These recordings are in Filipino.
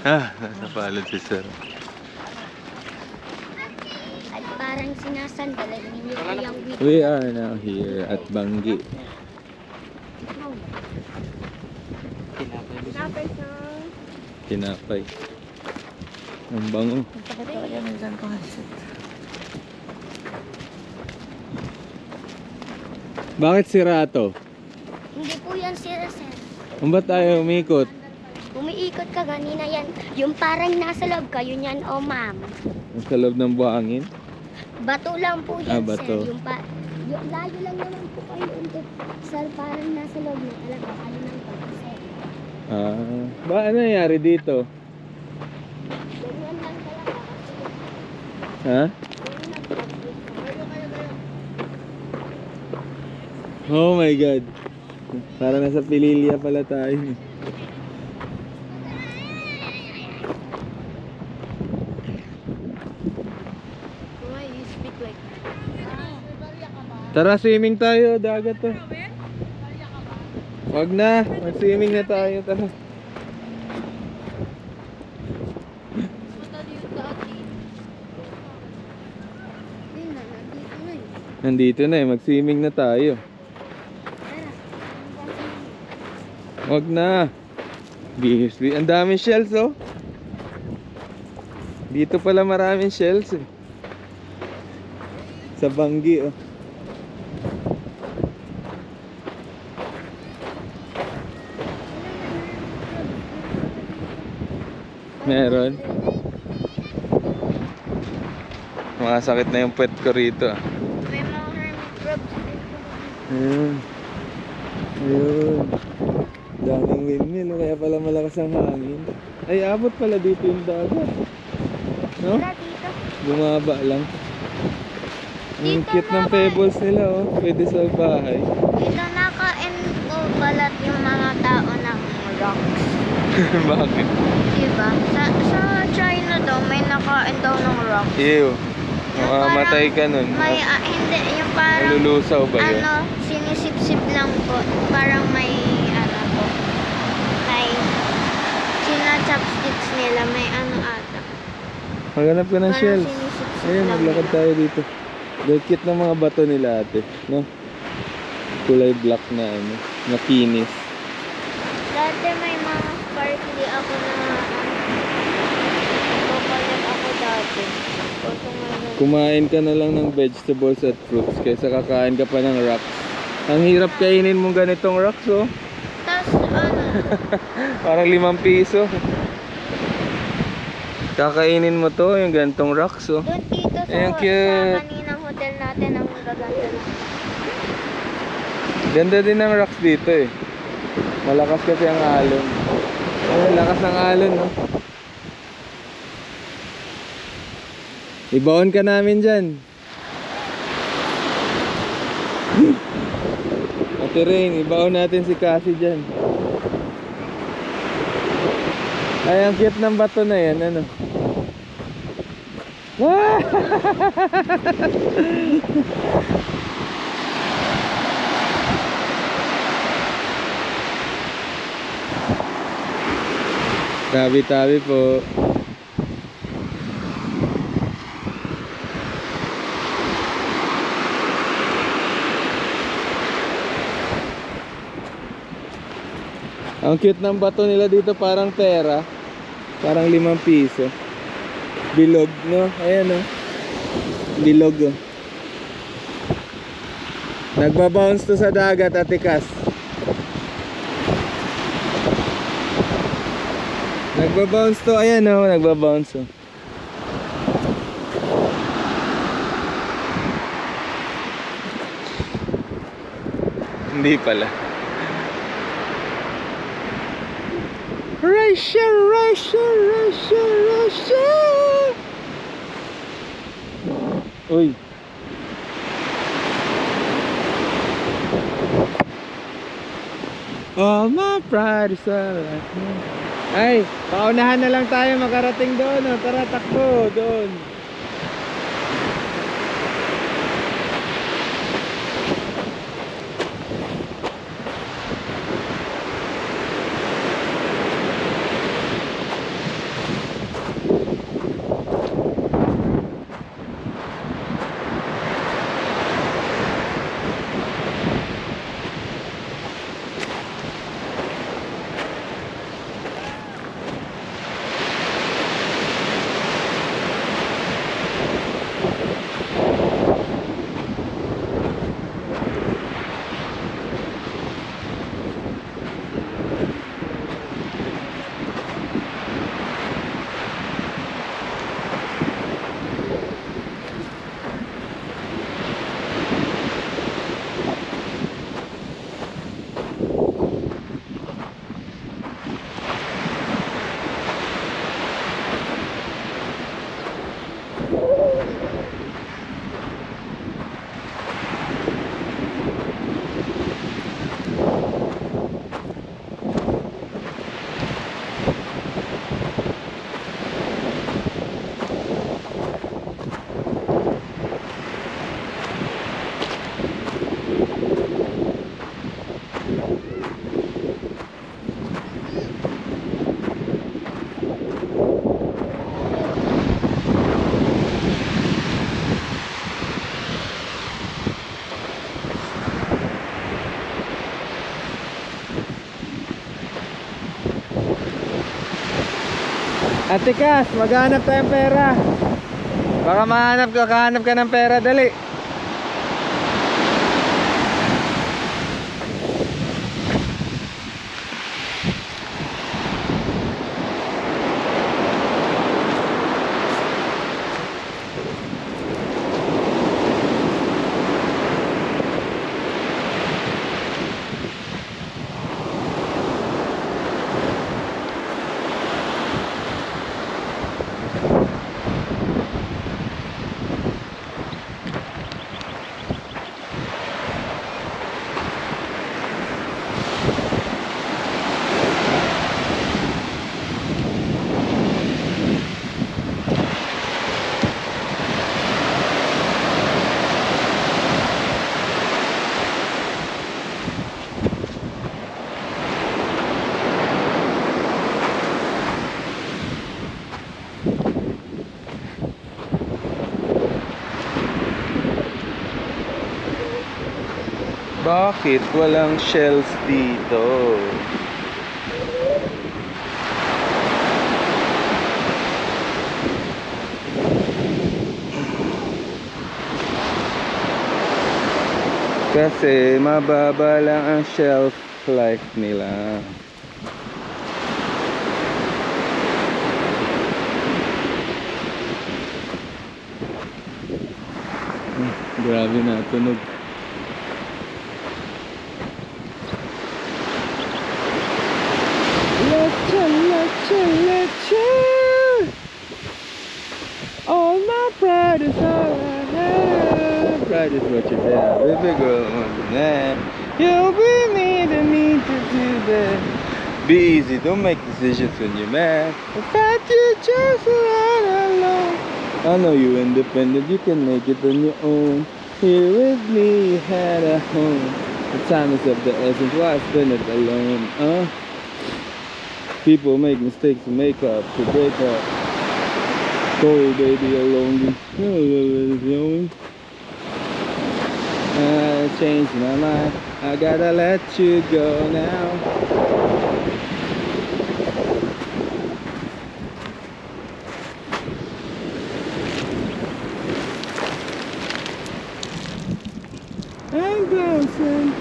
Nasa palad si sir. At parang sinasandalan ninyo kayang week. We are now here at Bangi. Tinapay sa... Tinapay. Ang bango. Bakit sira to? Hindi po yan sir. Kung ba't tayo umikot? Umiikot ka ganina yan. Yung parang nasa loob ka, yun yan, oh ma'am. Sa loob ng buhangin? Bato lang po yan, bato. sir. Yung layo lang naman po kayo. Sir, parang nasa loob na talaga. Kayo lang po, sir. Ba ano nangyari dito? Ganyan lang talaga. Ha? Oh my God. Parang nasa Pililya pala tayo. Why you speak like that? Tara, swimming tayo. Dagat to. Wag na. Mag-swimming na tayo. Tara. Nandito na eh. Mag-swimming na tayo. Wag na. BSB. Ang daming shells oh. Dito pala maraming shells eh. Sa Bangi oh. Meron. Makasakit na yung puwet ko rito ah. May mga hermit crabs dito. Ayun. Ayun. Daming windmill, kaya pala malakas ang hangin. Ay, abot pala dito yung dagat. No? Wala dito. Bumaba lang. Ang Dito cute ng pebbles nila oh. Pwede sa bahay. Dito nakain ko balat yung mga tao ng rocks. Bakit? Diba? Sa China daw, may nakain daw ng rocks. Ew. Yung Makamatay ka nun. May, hindi, yung parang, Malulusaw ba yun? ano, sinisip-sip lang po. Parang may, ano po, may, chopsticks nila, may ano ata. Maghanap ka ng Parang shells. sinisip-sip Ayun, lang maglakad nila. tayo dito. The cute ng mga bato nila ate. No? Kulay black na ano. Makinis. Dati may mga sparkly ako na, kukulit ako dati. Kaso ngayon, Kumain ka na lang ng vegetables at fruits kaysa kakain ka pa ng rocks. Ang hirap kainin mong ganitong rocks oh. tas ano, Parang 5 piso. Kakainin mo to, yung ganitong rocks oh. doon dito sa, Ayun, sa cute. kaninang hotel natin, ang gaganda na. Ganda din ng rocks dito eh. Malakas kasi ang alon. Ay, lakas ng alon no. Ibaon ka namin dyan. Ate Rain, ibaon natin si Cassie dyan. Ay, ang cute ng bato na yan, ano. Ah! Tabi-tabi po. Ang cute ng bato nila dito, parang pera. Parang 5 piso. Bilog, no? Ayan, no? Bilog, oh. Nagbabounce to sa dagat, Ate Cas. Nagbabounce to, ayan, no? Nagbabounce, oh. Hindi pala. Russia, Russia, Russia, Russia. Uy. All my pride is alive. Ay, paunahan na lang tayo makarating doon. Oh. Tara, takbo doon. Ate Cas, maghanap tayong pera. Baka kahanap ka ng pera, dali. Bakit walang shells dito? Kasi mababa lang ang shelf life nila. Grabe na tunog. Leche. All my pride is all I have. Pride is what you have. If a girl wants that, you'll be me to do that. Be easy, don't make decisions when you're mad. In fact, you're just not alone. I know you're independent, you can make it on your own. Here with me, you had a home. The time is of the essence, why spend it alone, People make mistakes to make up, to break up. Go, baby, alone. I changed my mind. I gotta let you go now. I'm bouncing.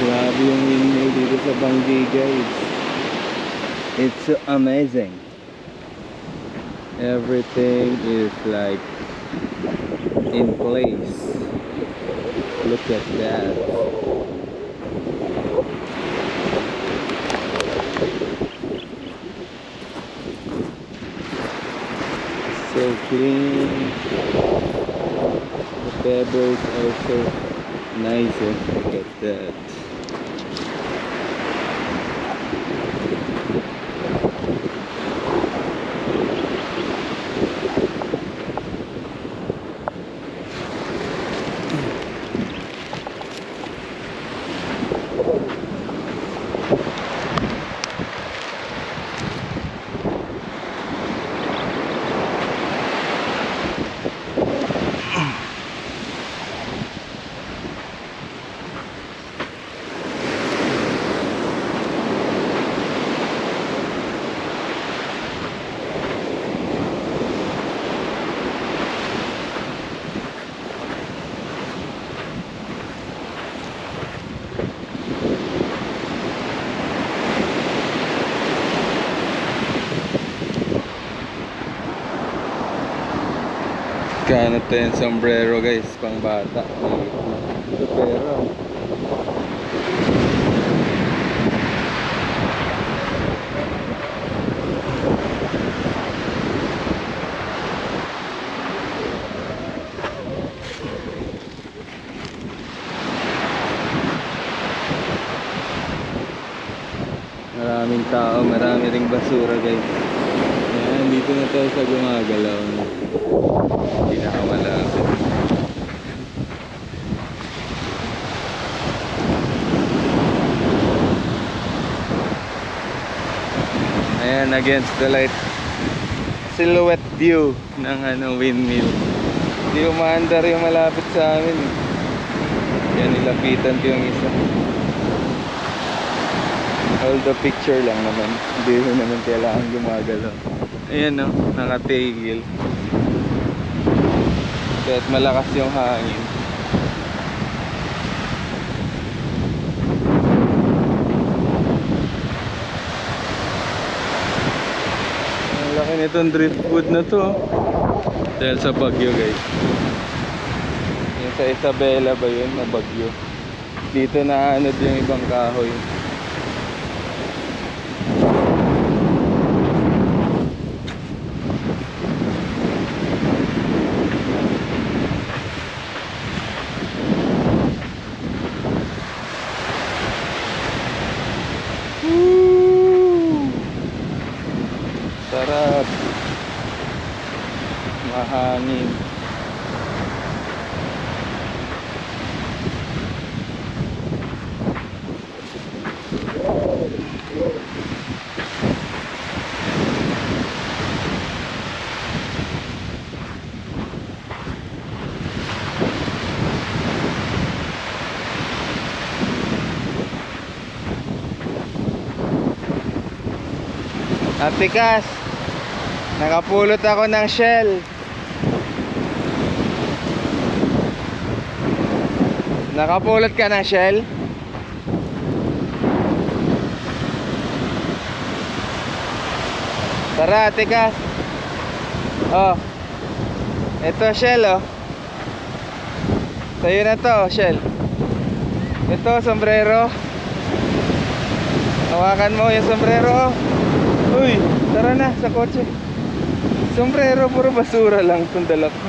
Grabe yung windmill dito sa Banggi, guys. It's so amazing. Everything is like in place. Look at that. So clean. The pebbles are so nice. Look at that. Kano to yung sombrero, guys, pang bata. Ito pera. Maraming tao, marami ring basura guys. Ayan, dito na tayo sa gumagalaw. Pinakamalapit. Ayan, against the light. Silhouette view ng windmill. Hindi umaandar yung malapit sa amin. Yan, nilapitan ko yung isa. Hold the picture lang naman. Hindi mo naman kailangan gumagalaw. Ayan o, nakatigil. Kahit malakas yung hangin. Ang laki nitong driftwood na to. Dahil sa bagyo guys. Yung sa Isabela ba yun na bagyo. Dito na anod yung ibang kahoy. Sarap. Mahangin. Atikas, nakapulot ako ng shell. Nakapulot ka ng shell? Tara, Atikas. Oh, ito shell oh. Sa'yo na to, shell. Ito, sombrero. Hawakan mo yung sombrero oh. Uy, tara na sa kotse. Sombrero, puro basura lang itong dala ko.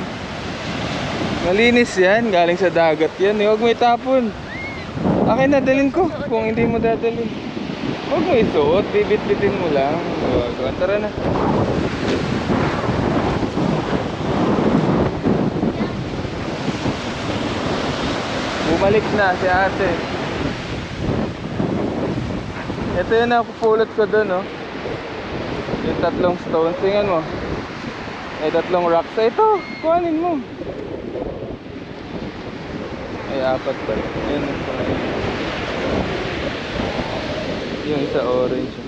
Malinis yan, galing sa dagat yan. Huwag mo itapon. Akin na, dalhin ko kung hindi mo dadalhin. Huwag mo isuot, bibit-bitin mo lang. Tara na. Bumalik na si ate. Ito yung nakapulot ko doon oh. Yung tatlong stones, tingnan mo. May tatlong rocks. Ito, kuhanin mo. Ay, apat pa. Yan, yung isa orange.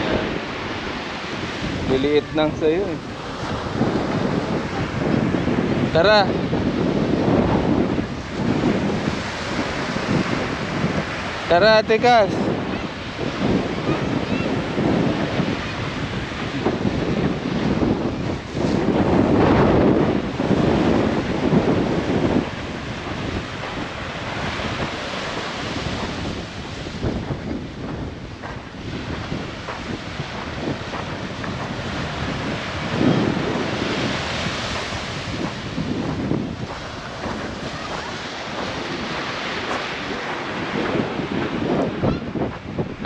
Yan. Liliit nang sa'yo eh. Tara. Tara, Atikas.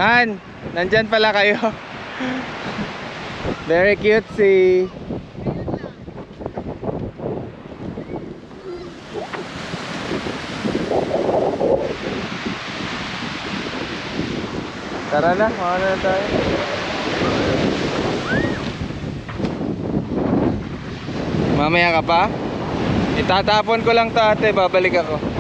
Han, nandyan pala kayo. Very cutesy. Tara na, mauna na tayo. Mamaya ka pa? Itatapon ko lang to ate, babalik ako.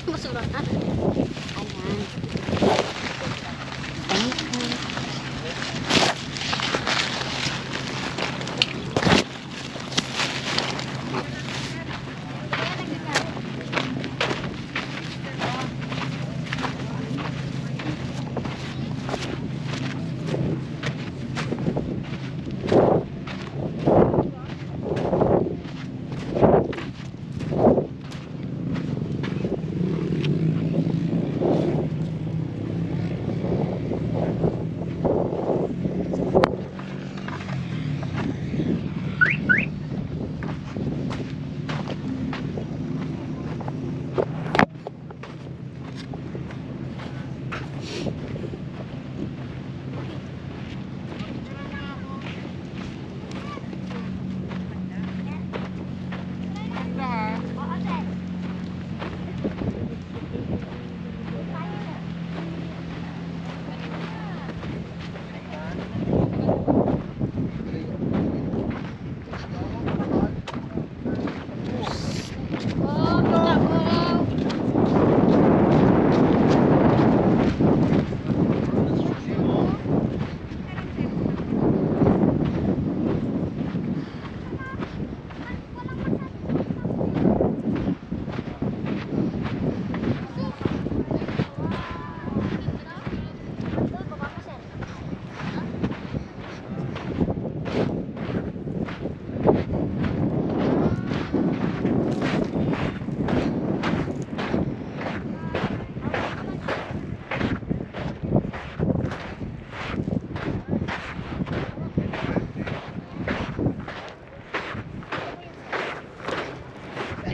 Basura ka. Ayan.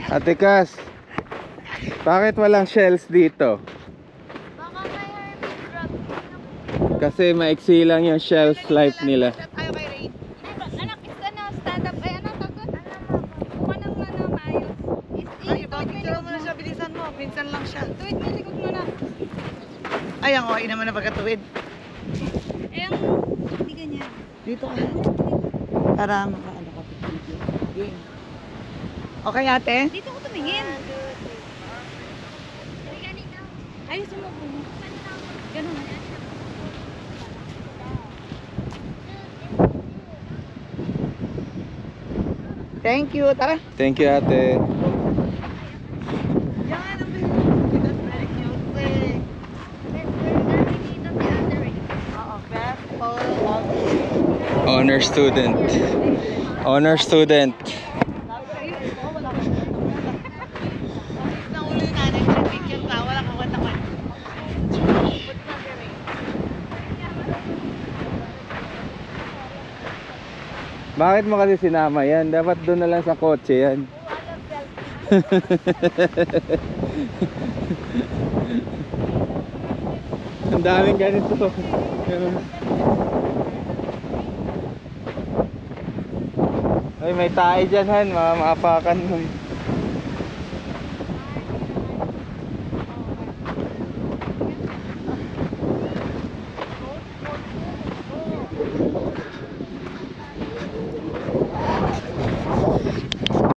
Ate Cas, bakit walang shells dito? Baka may hermit crab. Kasi maiksi lang yung shelf life nila. Tayo kay Rain. Anak, is na stand up. Ay, ano tagod? Manang maayos. Ay, picture mo na siya. Bilisan mo. Minsan lang siya. Tuwid mo, likod mo na. Ay, ang okay naman na pagkatuwid. Eh, hindi ganyan. Dito ka. Para makaano ka. Game. Okay, ate? Dito ko tumingin. Ayos mo po. Ganun. Thank you. Tara. Thank you, ate. Yan, ang that's very cute. Oo, best all Honor student. Honor student. Nahuli na, nag-picture ka, wala kang katawan. Bakit mo kasi sinama yan? Dapat doon na lang sa kotse yan. Ang daming ganito. Ay, may tae dyan, Han. Maapakan mo.